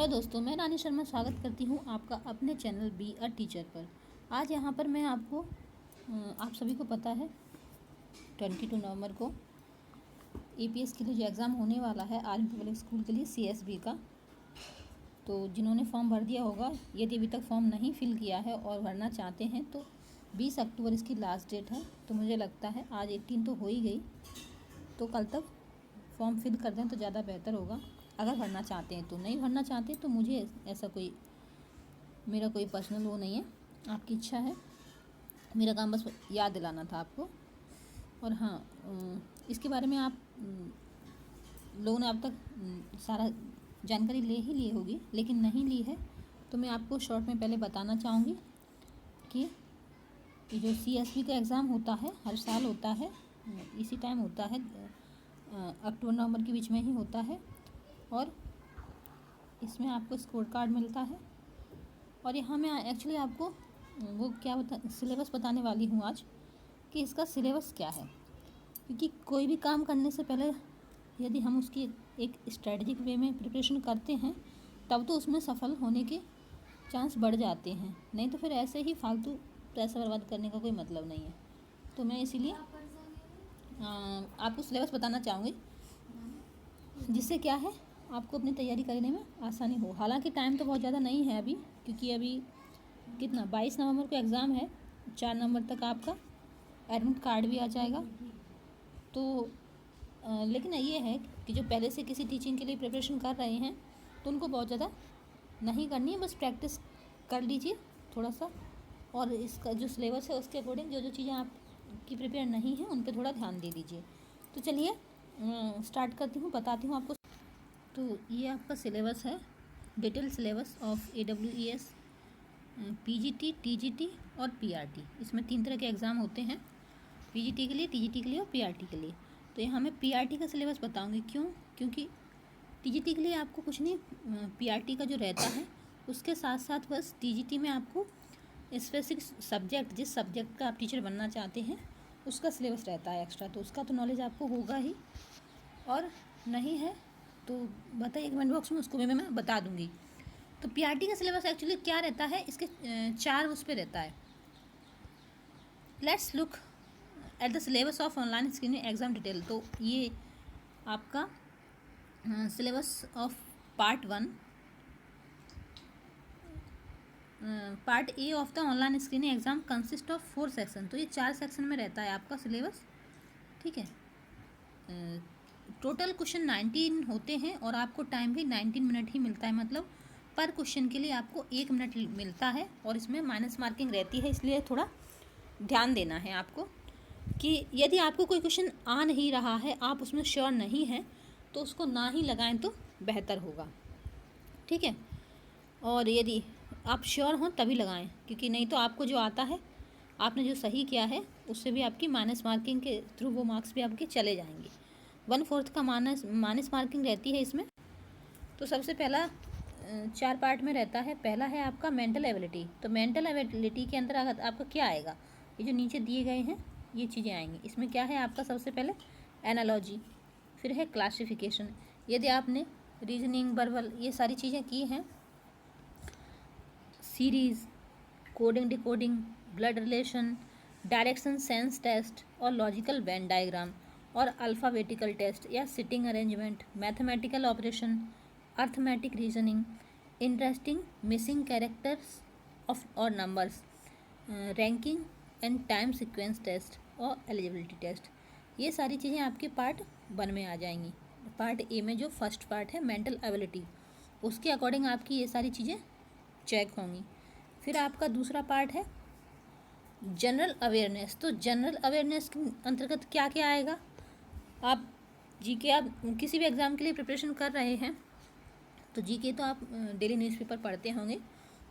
दोस्तों, मैं रानी शर्मा स्वागत करती हूँ आपका अपने चैनल बी अ टीचर पर। आज यहाँ पर मैं आपको आप सभी को पता है 22 नवंबर को एपीएस के लिए जो एग्ज़ाम होने वाला है आर्मी पब्लिक स्कूल के लिए सीएसबी का, तो जिन्होंने फॉर्म भर दिया होगा, यदि अभी तक फॉर्म नहीं फिल किया है और भरना चाहते हैं तो 20 अक्टूबर इसकी लास्ट डेट है। तो मुझे लगता है आज 18 तो हो ही गई, तो कल तक फॉर्म फिल कर दें तो ज़्यादा बेहतर होगा। अगर भरना चाहते हैं तो, नहीं भरना चाहते तो मुझे ऐसा मेरा कोई पर्सनल वो नहीं है, आपकी इच्छा है। मेरा काम बस याद दिलाना था आपको। और हाँ, इसके बारे में आप लोगों ने अब तक सारा जानकारी ले ही ली होगी, लेकिन नहीं ली है तो मैं आपको शॉर्ट में पहले बताना चाहूँगी कि ये जो सीएसबी का एग्ज़ाम होता है हर साल होता है, इसी टाइम होता है, अक्टूबर नवंबर के बीच में ही होता है। और इसमें आपको स्कोर कार्ड मिलता है। और यहाँ मैं एक्चुअली आपको वो सिलेबस बताने वाली हूँ आज कि इसका सिलेबस क्या है, क्योंकि कोई भी काम करने से पहले यदि हम उसकी एक स्ट्रेटजिक वे में प्रिपरेशन करते हैं तब तो उसमें सफल होने के चांस बढ़ जाते हैं, नहीं तो फिर ऐसे ही फालतू पैसा बर्बाद करने का कोई मतलब नहीं है। तो मैं इसीलिए आपको सिलेबस बताना चाहूँगी, जिससे क्या है आपको अपनी तैयारी करने में आसानी हो। हालांकि टाइम तो बहुत ज़्यादा नहीं है अभी, क्योंकि अभी कितना 22 नवंबर को एग्ज़ाम है, 4 नवंबर तक आपका एडमिट कार्ड भी आ जाएगा। तो लेकिन ये है कि जो पहले से किसी टीचिंग के लिए प्रिपरेशन कर रहे हैं तो उनको बहुत ज़्यादा नहीं करनी है, बस प्रैक्टिस कर लीजिए थोड़ा सा। और इसका जो सिलेबस है उसके अकॉर्डिंग जो चीज़ें आपकी प्रिपेयर नहीं हैं उन पर थोड़ा ध्यान दे दीजिए। तो चलिए स्टार्ट करती हूँ, बताती हूँ आपको। तो ये आपका सिलेबस है, detail syllabus of AWES, PGT, TGT और PRT। इसमें 3 तरह के एग्ज़ाम होते हैं, PGT के लिए, TGT के लिए और PRT के लिए। तो यहाँ मैं PRT का सिलेबस बताऊँगी। क्यों? क्योंकि TGT के लिए आपको कुछ नहीं, PRT का जो रहता है उसके साथ साथ बस TGT में आपको स्पेसिफिक सब्जेक्ट, जिस सब्जेक्ट का आप टीचर बनना चाहते हैं उसका सिलेबस रहता है एक्स्ट्रा, तो उसका तो नॉलेज आपको होगा ही। और नहीं है तो बताइए कमेंट बॉक्स में, उसको भी मैं बता दूंगी। तो PRT का सिलेबस एक्चुअली क्या रहता है, इसके 4 उस पे रहता है। Let's look at the syllabus of online screening exam detail. तो ये आपका syllabus of part 1, part A of the online screening exam consist of 4 section. तो ये 4 सेक्शन में रहता है आपका सिलेबस, ठीक है। टोटल क्वेश्चन 19 होते हैं और आपको टाइम भी 19 मिनट ही मिलता है, मतलब पर क्वेश्चन के लिए आपको 1 मिनट मिलता है। और इसमें माइनस मार्किंग रहती है, इसलिए थोड़ा ध्यान देना है आपको कि यदि आपको कोई क्वेश्चन आ नहीं रहा है, आप उसमें श्योर नहीं हैं, तो उसको ना ही लगाएं तो बेहतर होगा, ठीक है। और यदि आप श्योर हों तभी लगाएं, क्योंकि नहीं तो आपको जो आता है, आपने जो सही किया है, उससे भी आपकी माइनस मार्किंग के थ्रू वो मार्क्स भी आपके चले जाएंगे। 1/4 का माइनस मार्किंग रहती है इसमें। तो सबसे पहला 4 पार्ट में रहता है। पहला है आपका मेंटल एबिलिटी। तो मेंटल एबिलिटी के अंदर आपका क्या आएगा, ये जो नीचे दिए गए हैं ये चीज़ें आएंगी। इसमें क्या है आपका, सबसे पहले एनालॉजी, फिर है क्लासिफिकेशन। यदि आपने रीजनिंग, वर्बल, ये सारी चीज़ें की हैं, series, coding, decoding, blood relation, direction sense test और लॉजिकल वेन डायग्राम और अल्फ़ाबेटिकल टेस्ट या sitting arrangement, mathematical operation, arithmetic reasoning, interesting missing characters of और numbers, ranking and time sequence test और एलिजिबिलिटी टेस्ट, ये सारी चीज़ें आपके part 1 में आ जाएंगी। पार्ट ए में जो फर्स्ट पार्ट है मेंटल एबिलिटी, उसके अकॉर्डिंग आपकी ये सारी चीज़ें चेक होंगी। फिर आपका दूसरा पार्ट है जनरल अवेयरनेस। तो जनरल अवेयरनेस के अंतर्गत क्या क्या आएगा, आप जीके, आप किसी भी एग्ज़ाम के लिए प्रिपरेशन कर रहे हैं तो जीके तो आप डेली न्यूज़पेपर पढ़ते होंगे,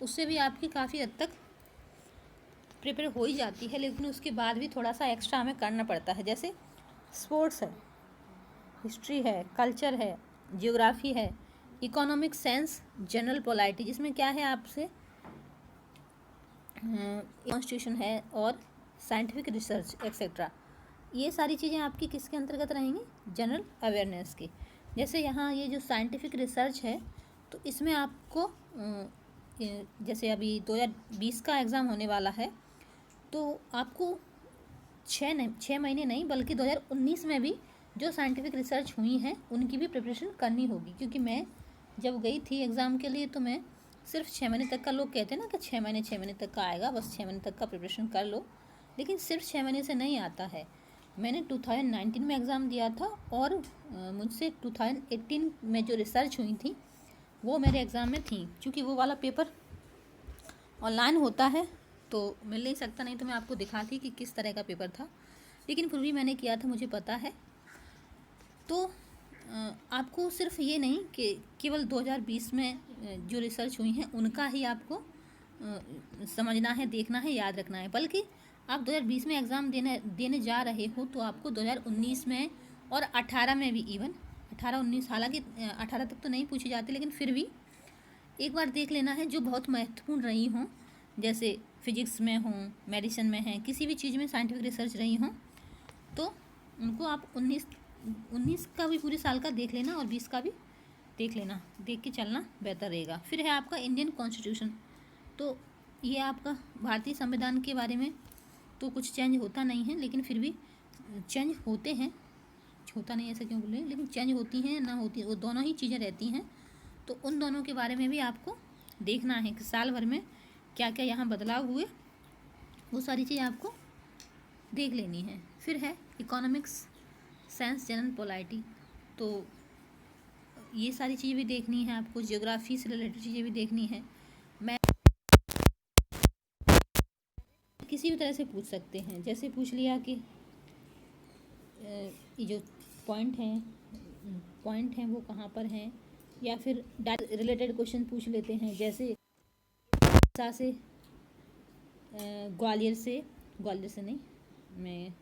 उससे भी आपकी काफ़ी हद तक प्रिपेयर हो ही जाती है, लेकिन उसके बाद भी थोड़ा सा एक्स्ट्रा हमें करना पड़ता है। जैसे स्पोर्ट्स है, हिस्ट्री है, कल्चर है, जियोग्राफी है, इकोनॉमिक सेंस, जनरल पोलाइटी, जिसमें क्या है आपसे कॉन्स्टिट्यूशन है और साइंटिफिक रिसर्च एक्सेट्रा। ये सारी चीज़ें आपकी किसके अंतर्गत रहेंगी, जनरल अवेयरनेस की। जैसे यहाँ ये जो साइंटिफिक रिसर्च है तो इसमें आपको जैसे अभी 2020 का एग्ज़ाम होने वाला है, तो आपको 6 महीने नहीं बल्कि 2019 में भी जो साइंटिफिक रिसर्च हुई हैं उनकी भी प्रिपरेशन करनी होगी। क्योंकि मैं जब गई थी एग्ज़ाम के लिए तो मैं सिर्फ 6 महीने तक का, लोग कहते हैं ना कि 6 महीने तक का आएगा, बस 6 महीने तक का प्रिपरेशन कर लो, लेकिन सिर्फ 6 महीने से नहीं आता है। मैंने 2019 में एग्ज़ाम दिया था और मुझसे 2018 में जो रिसर्च हुई थी वो मेरे एग्ज़ाम में थी। क्योंकि वो वाला पेपर ऑनलाइन होता है तो मिल नहीं सकता, नहीं तो मैं आपको दिखाती कि किस तरह का पेपर था, लेकिन फिर भी मैंने किया था, मुझे पता है। तो आपको सिर्फ ये नहीं कि केवल 2020 में जो रिसर्च हुई हैं उनका ही आपको समझना है, देखना है, याद रखना है, बल्कि आप 2020 में एग्ज़ाम देने जा रहे हो तो आपको 2019 में और 18 में भी, इवन 18-19, हालांकि 18 तक तो नहीं पूछी जाती, लेकिन फिर भी एक बार देख लेना है जो बहुत महत्वपूर्ण रही हों, जैसे फिजिक्स में हों, मेडिसिन में हैं, किसी भी चीज़ में साइंटिफिक रिसर्च रही हों, तो उनको आप 19 का भी पूरे साल का देख लेना और 20 का भी देख लेना, देख के चलना बेहतर रहेगा। फिर है आपका इंडियन कॉन्स्टिट्यूशन। तो ये आपका भारतीय संविधान के बारे में तो कुछ चेंज होता नहीं है, लेकिन फिर भी चेंज होते हैं, होता नहीं ऐसा क्यों बोल रहे हैं, लेकिन चेंज होती हैं ना होती, वो दोनों ही चीज़ें रहती हैं। तो उन दोनों के बारे में भी आपको देखना है कि साल भर में क्या क्या यहाँ बदलाव हुए, वो सारी चीज़ आपको देख लेनी है। फिर है इकोनॉमिक्स, साइंस, जनरल पॉलिटी, तो ये सारी चीज़ें भी देखनी है आपको। ज्योग्राफी से रिलेटेड चीज़ें भी देखनी है। मैं किसी भी तरह से पूछ सकते हैं, जैसे पूछ लिया कि ये जो पॉइंट हैं वो कहाँ पर हैं, या फिर रिलेटेड क्वेश्चन पूछ लेते हैं, जैसे से ग्वालियर से नहीं, मैं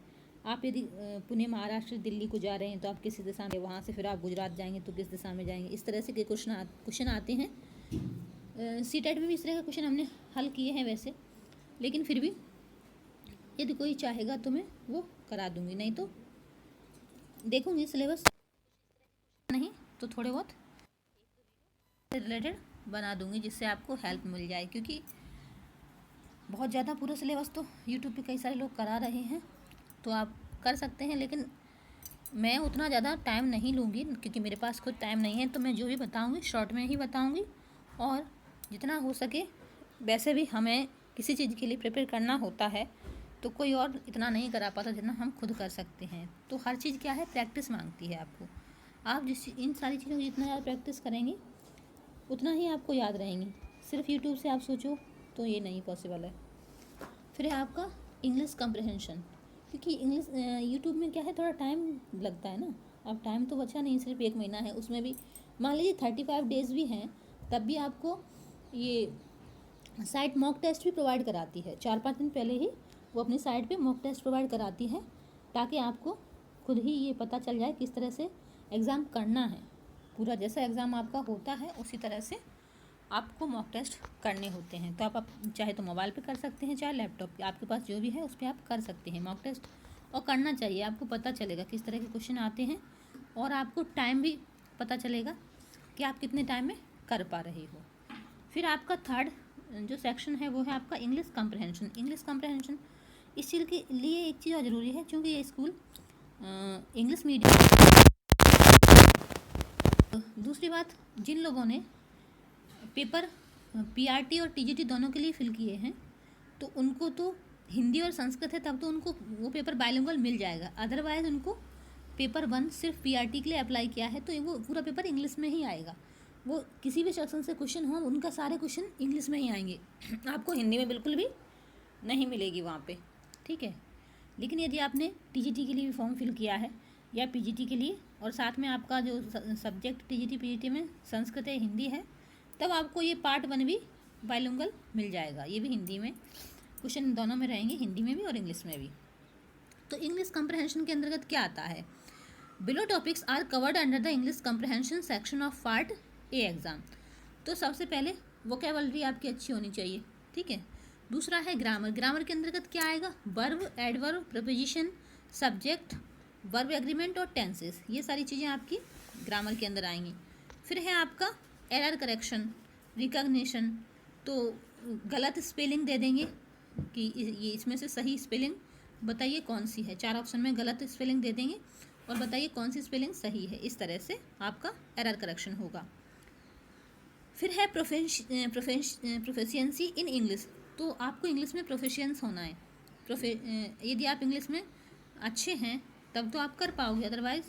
आप यदि पुणे, महाराष्ट्र, दिल्ली को जा रहे हैं तो आप किस दिशा में, वहाँ से फिर आप गुजरात जाएंगे तो किस दिशा में जाएंगे, इस तरह से के क्वेश्चन आते हैं। सीटेट में भी इस तरह का क्वेश्चन हमने हल किए हैं वैसे, लेकिन फिर भी यदि कोई चाहेगा तो मैं वो करा दूंगी, नहीं तो देखूंगी सिलेबस, नहीं तो थोड़े बहुत रिलेटेड बना दूंगी जिससे आपको हेल्प मिल जाए। क्योंकि बहुत ज़्यादा पूरा सिलेबस तो यूट्यूब पे कई सारे लोग करा रहे हैं, तो आप कर सकते हैं, लेकिन मैं उतना ज़्यादा टाइम नहीं लूँगी क्योंकि मेरे पास खुद टाइम नहीं है। तो मैं जो भी बताऊँगी शॉर्ट में ही बताऊँगी, और जितना हो सके, वैसे भी हमें किसी चीज़ के लिए प्रिपेयर करना होता है तो कोई और इतना नहीं करा पाता जितना हम खुद कर सकते हैं। तो हर चीज़ क्या है, प्रैक्टिस मांगती है आपको। आप इन सारी चीज़ों की जितना ज़्यादा प्रैक्टिस करेंगे उतना ही आपको याद रहेंगी। सिर्फ यूट्यूब से आप सोचो तो ये नहीं पॉसिबल है। फिर है आपका इंग्लिश कम्प्रहेंशन, क्योंकि इंग्लिश यूट्यूब में क्या है, थोड़ा टाइम लगता है ना। अब टाइम तो बचा नहीं, सिर्फ 1 महीना है, उसमें भी मान लीजिए 35 डेज़ भी हैं, तब भी आपको ये साइट मॉक टेस्ट भी प्रोवाइड कराती है। 4-5 दिन पहले ही वो अपनी साइट पे मॉक टेस्ट प्रोवाइड कराती है, ताकि आपको खुद ही ये पता चल जाए किस तरह से एग्ज़ाम करना है। पूरा जैसा एग्ज़ाम आपका होता है उसी तरह से आपको मॉक टेस्ट करने होते हैं। तो आप चाहे तो मोबाइल पे कर सकते हैं, चाहे लैपटॉप, आपके पास जो भी है उस पर आप कर सकते हैं मॉक टेस्ट, और करना चाहिए। आपको पता चलेगा किस तरह के क्वेश्चन आते हैं, और आपको टाइम भी पता चलेगा कि आप कितने टाइम में कर पा रहे हो। फिर आपका थर्ड जो सेक्शन है वो है आपका इंग्लिश कम्प्रहेंशन। इंग्लिश कम्प्रहेंशन इस चीज़ के लिए एक चीज़ और ज़रूरी है, क्योंकि ये स्कूल इंग्लिश मीडियम। दूसरी बात, जिन लोगों ने पेपर पीआरटी और टीजीटी दोनों के लिए फिल किए हैं तो उनको तो हिंदी और संस्कृत है, तब तो उनको वो पेपर बाइलिंगुअल मिल जाएगा। अदरवाइज़ उनको पेपर 1 सिर्फ पीआरटी के लिए अप्लाई किया है तो वो पूरा पेपर इंग्लिश में ही आएगा। वो किसी भी सेक्शन से क्वेश्चन हो, उनका सारे क्वेश्चन इंग्लिश में ही आएंगे, आपको हिंदी में बिल्कुल भी नहीं मिलेगी वहाँ पे, ठीक है। लेकिन यदि आपने टीजीटी के लिए भी फॉर्म फिल किया है या पीजीटी के लिए, और साथ में आपका जो सब्जेक्ट टीजीटी पीजीटी में संस्कृत है, हिंदी है, तब आपको ये पार्ट 1 भी बाइलिंगुअल मिल जाएगा। ये भी हिंदी में क्वेश्चन दोनों में रहेंगे, हिंदी में भी और इंग्लिश में भी। तो इंग्लिश कम्प्रहेंशन के अंतर्गत क्या आता है, below topics are covered under the English comprehension section of part A exam. तो सबसे पहले वोकेबलरी आपकी अच्छी होनी चाहिए, ठीक है। दूसरा है ग्रामर। ग्रामर के अंतर्गत क्या आएगा, verb, adverb, preposition, subject, verb agreement और टेंसेस, ये सारी चीज़ें आपकी ग्रामर के अंदर आएंगी। फिर है आपका एरर करेक्शन, रिकॉग्निशन, तो गलत स्पेलिंग दे देंगे कि ये इसमें से सही स्पेलिंग बताइए कौन सी है। 4 ऑप्शन में गलत स्पेलिंग दे देंगे और बताइए कौन सी स्पेलिंग सही है। इस तरह से आपका एरर करेक्शन होगा। फिर है प्रोफेशिएंसी इन इंग्लिश। तो आपको इंग्लिश में प्रोफेशिएंस होना है। यदि आप इंग्लिश में अच्छे हैं तब तो आप कर पाओगे, अदरवाइज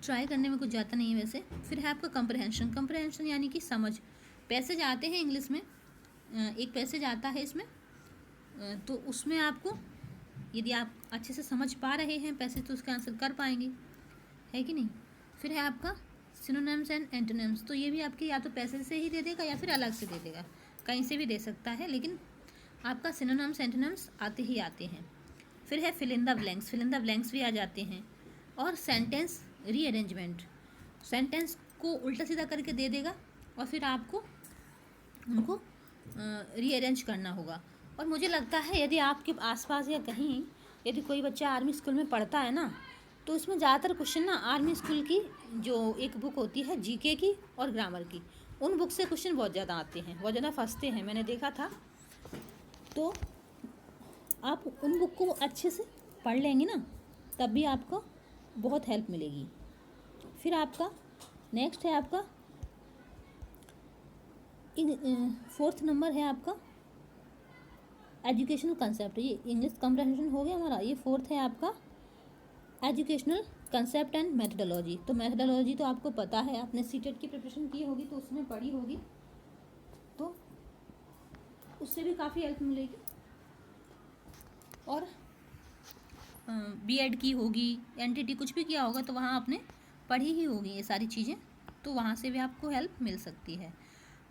ट्राई करने में कुछ जाता नहीं है वैसे। फिर है आपका कंप्रहेंशन यानी कि समझ। पैसेज आते हैं इंग्लिश में, एक पैसेज आता है इसमें, तो उसमें आपको यदि आप अच्छे से समझ पा रहे हैं पैसेज तो उसका आंसर कर पाएंगे, है कि नहीं। फिर है आपका सिनोनिम्स एंड एंटोनिम्स। तो ये भी आपके या तो पैसेज से ही दे देगा या फिर अलग से दे देगा, कहीं से भी दे सकता है, लेकिन आपका सिनोनिम्स एंटोनिम्स आते ही आते हैं। फिर है फिल इन द ब्लैंक्स भी आ जाते हैं। और सेंटेंस रीअरेंजमेंट, सेंटेंस को उल्टा सीधा करके दे देगा और फिर आपको उनको रीअरेंज करना होगा। और मुझे लगता है यदि आपके आसपास या कहीं यदि कोई बच्चा आर्मी स्कूल में पढ़ता है ना, तो इसमें ज़्यादातर क्वेश्चन ना आर्मी स्कूल की जो एक बुक होती है जीके की और ग्रामर की, उन बुक से क्वेश्चन बहुत ज़्यादा आते हैं, बहुत ज़्यादा फंसते हैं, मैंने देखा था। तो आप उन बुक को अच्छे से पढ़ लेंगे ना, तब भी आपको बहुत हेल्प मिलेगी। फिर आपका नेक्स्ट है आपका 4th नंबर है आपका एजुकेशनल कंसेप्ट। ये इंग्लिश कॉम्प्रहेंशन हो गया हमारा। ये 4th है आपका एजुकेशनल कंसेप्ट एंड मेथडोलॉजी। तो मेथडोलॉजी तो आपको पता है, आपने सीटेट की प्रिपरेशन की होगी तो उसमें पढ़ी होगी, तो उससे भी काफ़ी हेल्प मिलेगी। और बीएड की होगी, एनटीटी कुछ भी किया होगा तो वहाँ आपने पढ़ी ही होगी ये सारी चीज़ें, तो वहाँ से भी आपको हेल्प मिल सकती है।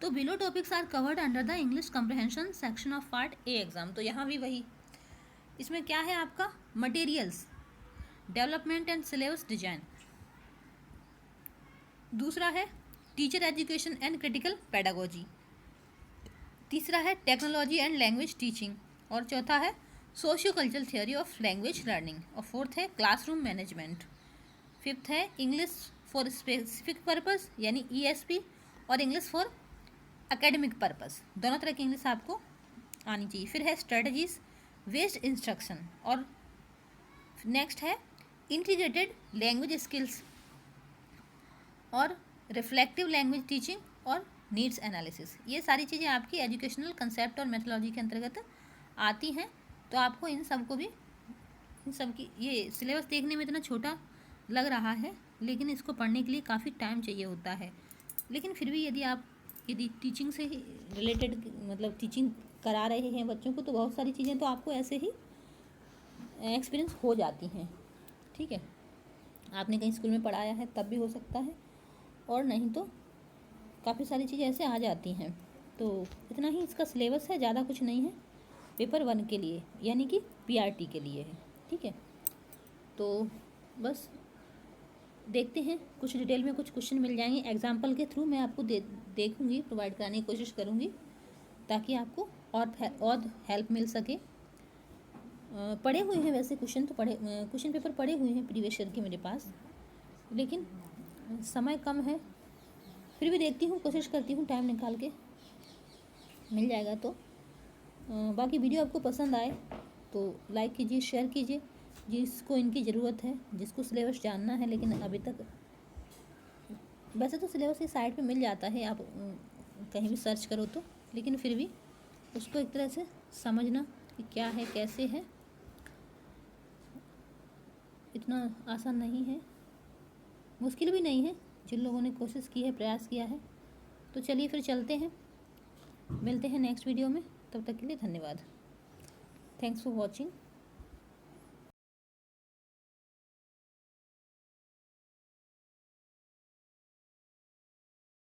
तो below topics are covered under the English comprehension section of part A exam. तो यहाँ भी वही, इसमें क्या है आपका materials, development and syllabus design. दूसरा है teacher education and critical pedagogy. तीसरा है टेक्नोलॉजी एंड लैंग्वेज टीचिंग। और चौथा है socio cultural theory of language learning. और 4th है क्लासरूम मैनेजमेंट। 5th है इंग्लिश फॉर स्पेसिफिक पर्पस यानी ESP, और इंग्लिश फॉर एकेडमिक पर्पस। दोनों तरह की इंग्लिश आपको आनी चाहिए। फिर है स्ट्रेटजीज बेस्ड इंस्ट्रक्शन। और नेक्स्ट है इंटीग्रेटेड लैंग्वेज स्किल्स और रिफ्लेक्टिव लैंग्वेज टीचिंग और नीड्स एनालिसिस। ये सारी चीज़ें आपकी एजुकेशनल कंसेप्ट और मेथोलॉजी के अंतर्गत आती हैं। तो आपको इन सब की ये सिलेबस देखने में इतना छोटा लग रहा है, लेकिन इसको पढ़ने के लिए काफ़ी टाइम चाहिए होता है। लेकिन फिर भी यदि टीचिंग से ही रिलेटेड मतलब टीचिंग करा रहे हैं बच्चों को, तो बहुत सारी चीज़ें तो आपको ऐसे ही एक्सपीरियंस हो जाती हैं। ठीक है, आपने कहीं स्कूल में पढ़ाया है तब भी हो सकता है, और नहीं तो काफ़ी सारी चीज़ें ऐसे आ जाती हैं। तो इतना ही इसका सिलेबस है, ज़्यादा कुछ नहीं है। पेपर 1 के लिए यानी कि PRT के लिए है। ठीक है, तो बस देखते हैं, कुछ डिटेल में कुछ क्वेश्चन मिल जाएंगे। एग्जाम्पल के थ्रू मैं आपको देखूंगी, प्रोवाइड कराने की कोशिश करूंगी, ताकि आपको और हेल्प मिल सके। पढ़े हुए हैं वैसे क्वेश्चन पेपर पढ़े हुए हैं प्रीवियस ईयर के मेरे पास, लेकिन समय कम है। फिर भी देखती हूँ, कोशिश करती हूँ टाइम निकाल के मिल जाएगा तो। बाकी वीडियो आपको पसंद आए तो लाइक कीजिए, शेयर कीजिए। जिसको इनकी ज़रूरत है, जिसको सिलेबस जानना है, लेकिन अभी तक वैसे तो सिलेबस इस साइट पे मिल जाता है, आप कहीं भी सर्च करो तो, लेकिन फिर भी उसको एक तरह से समझना कि क्या है कैसे है, इतना आसान नहीं है, मुश्किल भी नहीं है। जिन लोगों ने कोशिश की है, प्रयास किया है, तो चलिए फिर चलते हैं, मिलते हैं नेक्स्ट वीडियो में। तब तक के लिए धन्यवाद। Thanks for watching.